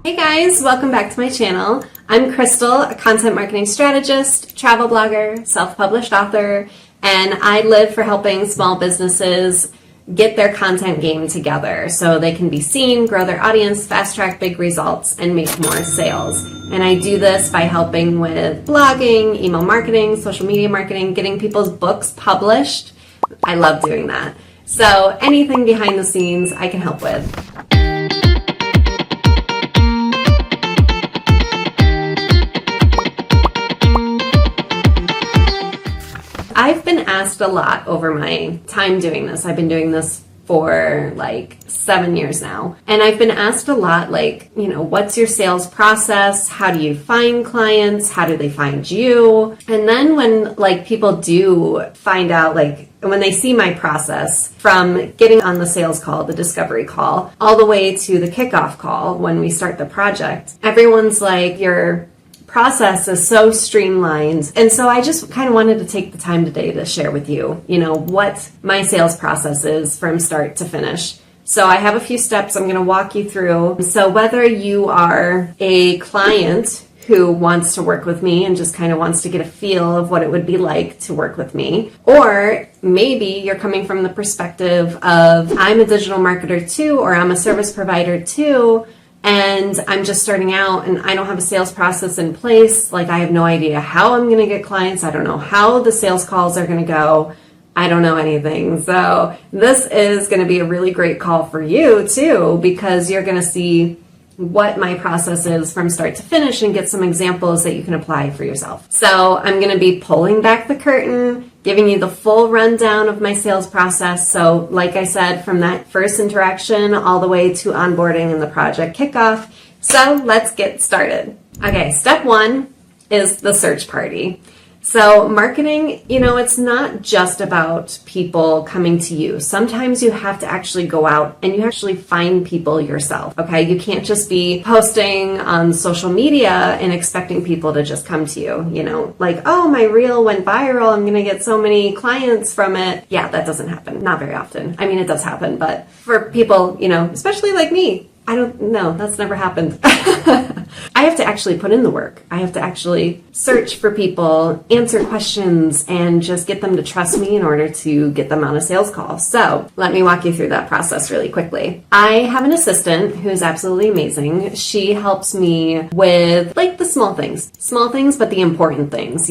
Hey guys, welcome back to my channel. I'm Crystal, a content marketing strategist, travel blogger, self-published author, and I live for helping small businesses get their content game together so they can be seen, grow their audience, fast-track big results, and make more sales. And I do this by helping with blogging, email marketing, social media marketing, getting people's books published. I love doing that. So anything behind the scenes I can help with. I've been asked a lot over my time doing this. I've been doing this for like 7 years now. And I've been asked a lot, like, what's your sales process? How do you find clients? How do they find you? And then when people do find out, when they see my process from getting on the sales call, the discovery call, all the way to the kickoff call when we start the project, everyone's like, your process is so streamlined. And so I just kind of wanted to take the time today to share with you, what my sales process is from start to finish. So I have a few steps I'm going to walk you through. So whether you are a client who wants to work with me and just kind of wants to get a feel of what it would be like to work with me, or maybe you're coming from the perspective of I'm a digital marketer too, or I'm a service provider too, and I'm just starting out and I don't have a sales process in place. I have no idea how I'm going to get clients. I don't know how the sales calls are going to go. I don't know anything. So this is going to be a really great call for you too, because you're going to see what my process is from start to finish and get some examples that you can apply for yourself. So I'm going to be pulling back the curtain, giving you the full rundown of my sales process. So like I said, from that first interaction all the way to onboarding and the project kickoff. So let's get started. Okay, step one is the search party. So marketing, it's not just about people coming to you. Sometimes you have to actually go out and you actually find people yourself, okay? You can't just be posting on social media and expecting people to just come to you, oh, my reel went viral, I'm going to get so many clients from it. Yeah, that doesn't happen. Not very often. I mean, it does happen, but for people, especially like me, I don't know. That's never happened. I have to actually put in the work. I have to actually search for people, answer questions, and just get them to trust me in order to get them on a sales call. So let me walk you through that process really quickly. I have an assistant who's absolutely amazing. She helps me with the small things, but the important things,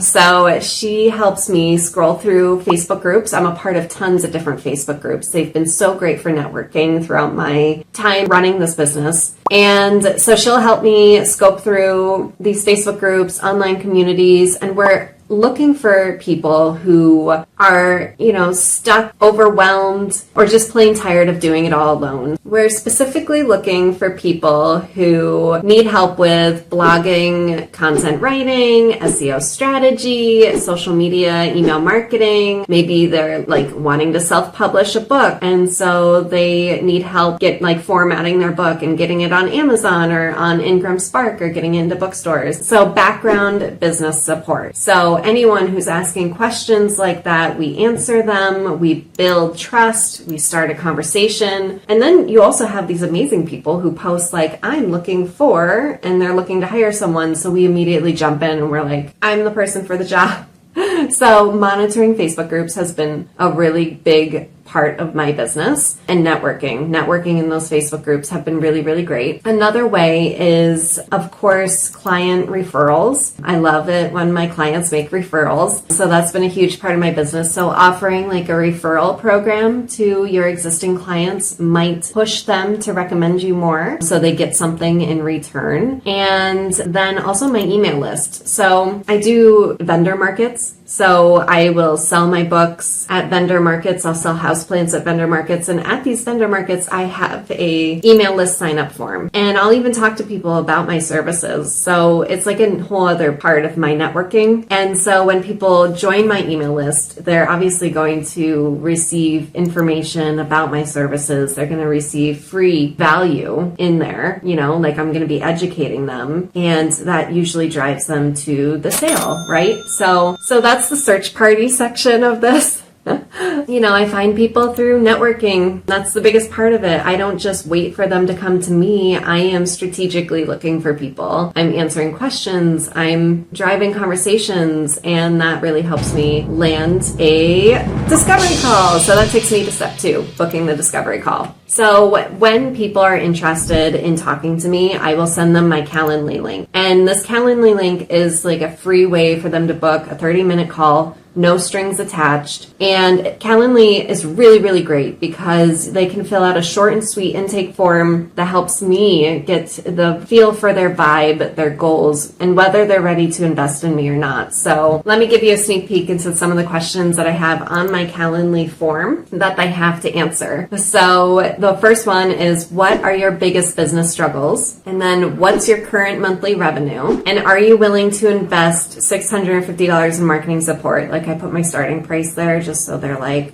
So she helps me scroll through Facebook groups. I'm a part of tons of different Facebook groups. They've been so great for networking throughout my time running this business. And so she'll help me scope through these Facebook groups, online communities, and we're looking for people who are, stuck, overwhelmed, or just plain tired of doing it all alone. We're specifically looking for people who need help with blogging, content writing, SEO strategy, social media, email marketing. Maybe they're wanting to self-publish a book, and so they need help get formatting their book and getting it on Amazon or on Ingram Spark or getting into bookstores. So background business support. So anyone who's asking questions like that, we answer them, we build trust, we start a conversation. And then you also have these amazing people who post I'm looking for, and they're looking to hire someone. So we immediately jump in and we're like, I'm the person for the job. So monitoring Facebook groups has been a really big part of my business, and networking in those Facebook groups have been really, really great. Another way is, of course, client referrals. I love it when my clients make referrals. So that's been a huge part of my business. So offering a referral program to your existing clients might push them to recommend you more so they get something in return. And then also my email list. So I do vendor markets. So I will sell my books at vendor markets. I'll sell houseplants at vendor markets. And at these vendor markets, I have a email list sign up form. And I'll even talk to people about my services. So it's a whole other part of my networking. And so when people join my email list, they're obviously going to receive information about my services. They're going to receive free value in there, I'm going to be educating them. And that usually drives them to the sale, right? So that's the search party section of this. I find people through networking. That's the biggest part of it. I don't just wait for them to come to me. I am strategically looking for people. I'm answering questions. I'm driving conversations, and that really helps me land a discovery call. So that takes me to step 2, booking the discovery call. So when people are interested in talking to me, I will send them my Calendly link. And this Calendly link is like a free way for them to book a 30-minute call, no strings attached. And Calendly is really, really great because they can fill out a short and sweet intake form that helps me get the feel for their vibe, their goals, and whether they're ready to invest in me or not. So let me give you a sneak peek into some of the questions that I have on my Calendly form that they have to answer. So the first one is, what are your biggest business struggles? And then, what's your current monthly revenue? And are you willing to invest $650 in marketing support? Like, I put my starting price there just so they're like,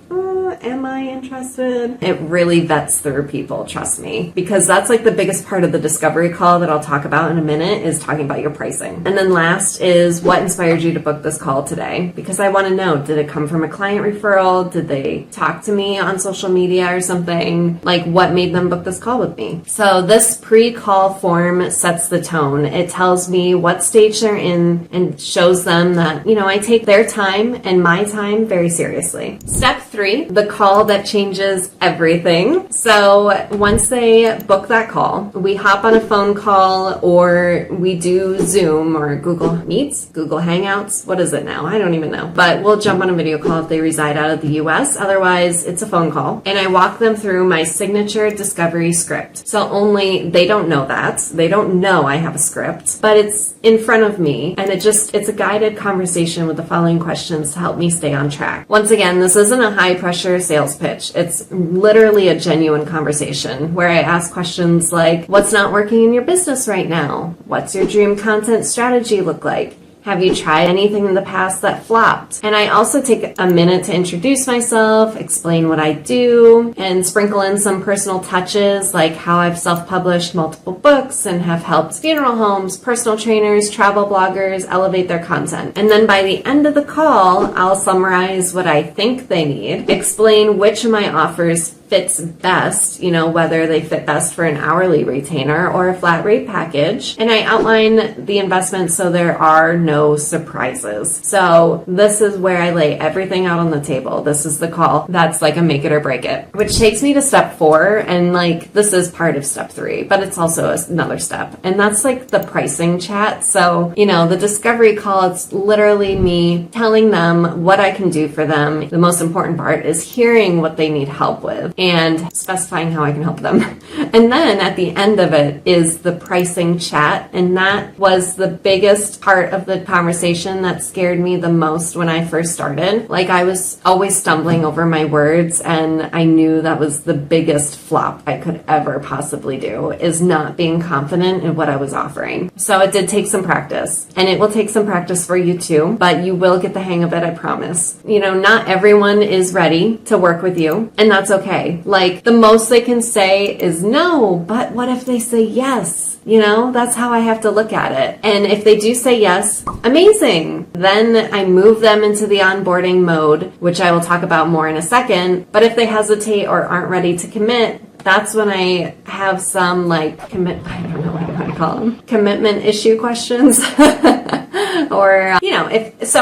am I interested? It really vets through people, trust me, because that's like the biggest part of the discovery call that I'll talk about in a minute, is talking about your pricing. And then last is, what inspired you to book this call today? Because I want to know, did it come from a client referral? Did they talk to me on social media or something? Like, what made them book this call with me? So this pre-call form sets the tone. It tells me what stage they're in and shows them that, I take their time and my time very seriously. Step 3, the call that changes everything. So once they book that call, we hop on a phone call, or we do Zoom or Google Meets, Google Hangouts. What is it now? I don't even know. But we'll jump on a video call if they reside out of the US. Otherwise, it's a phone call. And I walk them through my signature discovery script. So only they don't know that. They don't know I have a script, but it's in front of me. And it's a guided conversation with the following questions to help me stay on track. Once again, this isn't a high pressure sales pitch. It's literally a genuine conversation where I ask questions like, what's not working in your business right now? What's your dream content strategy look like? Have you tried anything in the past that flopped? And I also take a minute to introduce myself, explain what I do, and sprinkle in some personal touches like how I've self-published multiple books and have helped funeral homes, personal trainers, travel bloggers elevate their content. And then by the end of the call, I'll summarize what I think they need, explain which of my offers fits best, whether they fit best for an hourly retainer or a flat rate package. And I outline the investment so there are no surprises. So this is where I lay everything out on the table. This is the call that's like a make it or break it, which takes me to step 4. And this is part of step 3, but it's also another step. And that's like the pricing chat. So, the discovery call, it's literally me telling them what I can do for them. The most important part is hearing what they need help with and specifying how I can help them. And then at the end of it is the pricing chat. And that was the biggest part of the conversation that scared me the most when I first started. I was always stumbling over my words, and I knew that was the biggest flop I could ever possibly do, is not being confident in what I was offering. So it did take some practice, and it will take some practice for you too, but you will get the hang of it, I promise. Not everyone is ready to work with you, and that's okay. The most they can say is no, but what if they say yes? That's how I have to look at it. And if they do say yes, amazing. Then I move them into the onboarding mode, which I will talk about more in a second. But if they hesitate or aren't ready to commit, that's when I have some I don't know what I'm going to call them, commitment issue questions. Or,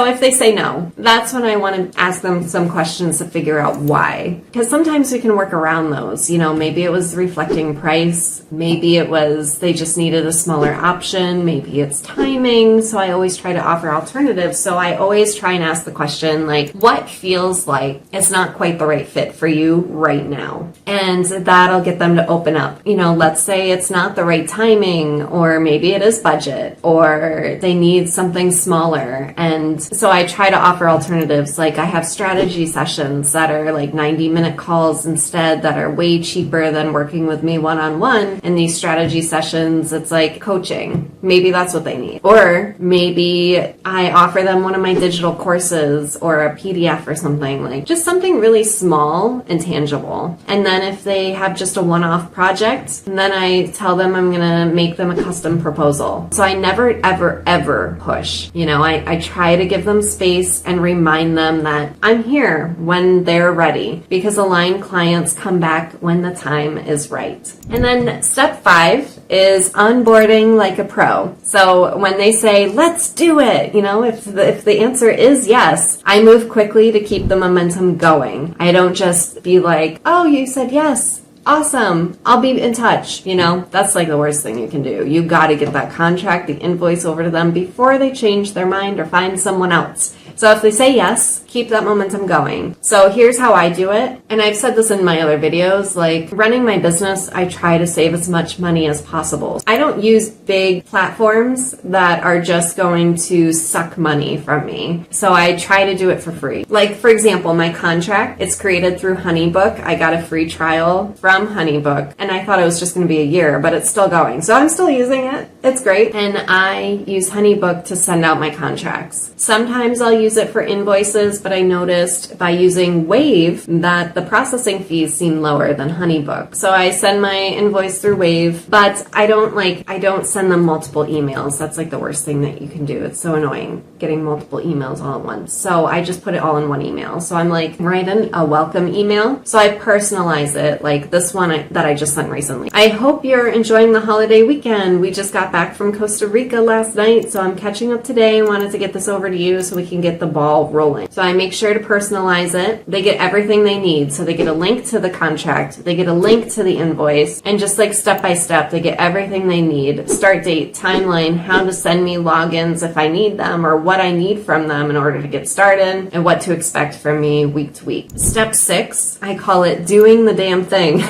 if they say no, that's when I want to ask them some questions to figure out why. Because sometimes we can work around those. Maybe it was reflecting price. Maybe it was they just needed a smaller option. Maybe it's timing. So I always try to offer alternatives. So I always try and ask the question, what feels like it's not quite the right fit for you right now? And that'll get them to open up. Let's say it's not the right timing, or maybe it is budget, or they need something smaller. And so I try to offer alternatives. I have strategy sessions that are 90-minute calls instead, that are way cheaper than working with me one-on-one. And these strategy sessions, it's like coaching. Maybe that's what they need. Or maybe I offer them one of my digital courses or a PDF or something, just something really small and tangible. And then if they have just a one-off project, then I tell them I'm going to make them a custom proposal. So I never, ever, ever push. push. You know, I try to give them space and remind them that I'm here when they're ready, because aligned clients come back when the time is right. And then step 5 is onboarding like a pro. So when they say, let's do it, you know, if the answer is yes, I move quickly to keep the momentum going. I don't just be like, oh, you said yes. Awesome. I'll be in touch. You know, that's like the worst thing you can do. You got to get that contract, the invoice over to them before they change their mind or find someone else. So if they say yes, keep that momentum going. So here's how I do it. And I've said this in my other videos, like running my business, I try to save as much money as possible. I don't use big platforms that are just going to suck money from me. So I try to do it for free. Like, for example, my contract, it's created through HoneyBook. I got a free trial from HoneyBook, and I thought it was just going to be a year, but it's still going. So I'm still using it. It's great. And I use HoneyBook to send out my contracts. Sometimes I'll use it for invoices, but I noticed by using Wave that the processing fees seem lower than HoneyBook. So I send my invoice through Wave, but I don't send them multiple emails. That's like the worst thing that you can do. It's so annoying getting multiple emails all at once. So I just put it all in one email. So I'm like, write in a welcome email. So I personalize it, like this one that I just sent recently. I hope you're enjoying the holiday weekend. We just got back from Costa Rica last night, so I'm catching up today and wanted to get this over to you so we can get the ball rolling. So I make sure to personalize it. They get everything they need. So they get a link to the contract, they get a link to the invoice, and just like step by step, they get everything they need. Start date, timeline, how to send me logins if I need them, or what I need from them in order to get started, and what to expect from me week to week. Step 6, I call it doing the damn thing.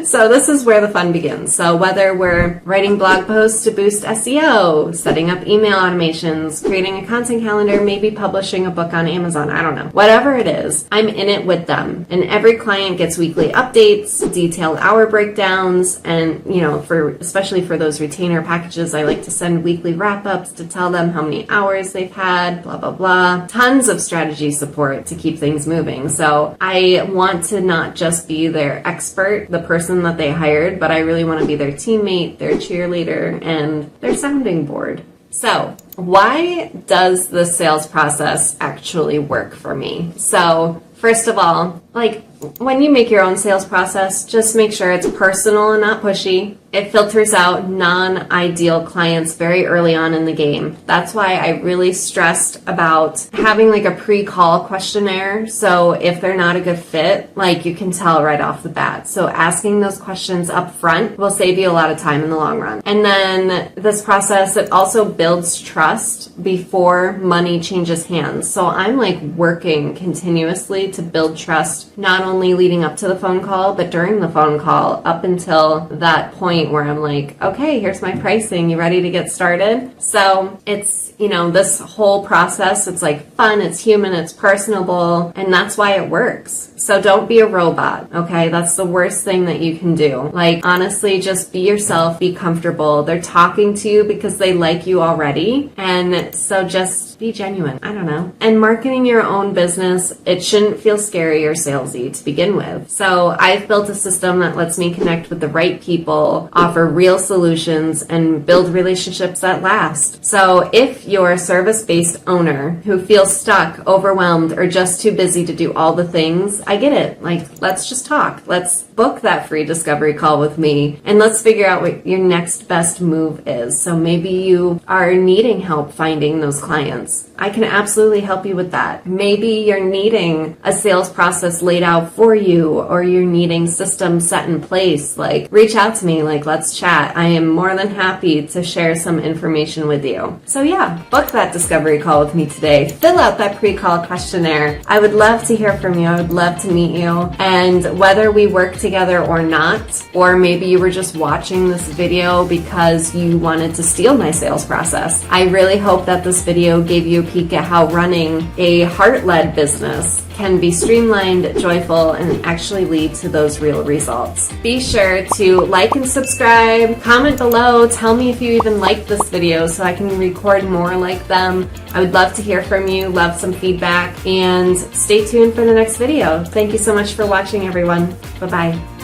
So this is where the fun begins. So whether we're writing blog posts to boost SEO, setting up email automations, creating a content calendar, maybe publishing a book on Amazon, I don't know. Whatever it is, I'm in it with them. And every client gets weekly updates, detailed hour breakdowns, and you know, especially for those retainer packages, I like to send weekly wrap-ups to tell them how many hours they've had, blah, blah, blah. Tons of strategy support to keep things moving. So I want to not just be their expert, the person that they hired, but I really want to be their teammate, their cheerleader, and their sounding board. So why does the sales process actually work for me? So first of all, like when you make your own sales process, just make sure it's personal and not pushy. It filters out non-ideal clients very early on in the game. That's why I really stressed about having like a pre-call questionnaire. So if they're not a good fit, like you can tell right off the bat. So asking those questions up front will save you a lot of time in the long run. And then this process, it also builds trust before money changes hands. So I'm like working continuously to build trust, not only leading up to the phone call, but during the phone call up until that point where I'm like, okay, here's my pricing. You ready to get started? So it's, you know, this whole process, it's like fun, it's human, it's personable, and that's why it works. So don't be a robot, okay? That's the worst thing that you can do. Like, honestly, just be yourself, be comfortable. They're talking to you because they like you already. And so just be genuine. I don't know. And marketing your own business, it shouldn't feel scary or salesy to begin with. So I've built a system that lets me connect with the right people, offer real solutions, and build relationships that last. So if you're a service-based owner who feels stuck, overwhelmed, or just too busy to do all the things, I get it. Like, let's just talk. Let's book that free discovery call with me, and let's figure out what your next best move is. So maybe you are needing help finding those clients. I can absolutely help you with that. Maybe you're needing a sales process laid out for you, or you're needing systems set in place. Like, reach out to me, like, let's chat. I am more than happy to share some information with you. So yeah, book that discovery call with me today. Fill out that pre-call questionnaire. I would love to hear from you. I would love to meet you. And whether we work together or not, or maybe you were just watching this video because you wanted to steal my sales process, I really hope that this video gave you a peek at how running a heart-led business can be streamlined, joyful, and actually lead to those real results. Be sure to like and subscribe, comment below, tell me if you even liked this video so I can record more like them. I would love to hear from you, love some feedback, and stay tuned for the next video. Thank you so much for watching, everyone. Bye-bye.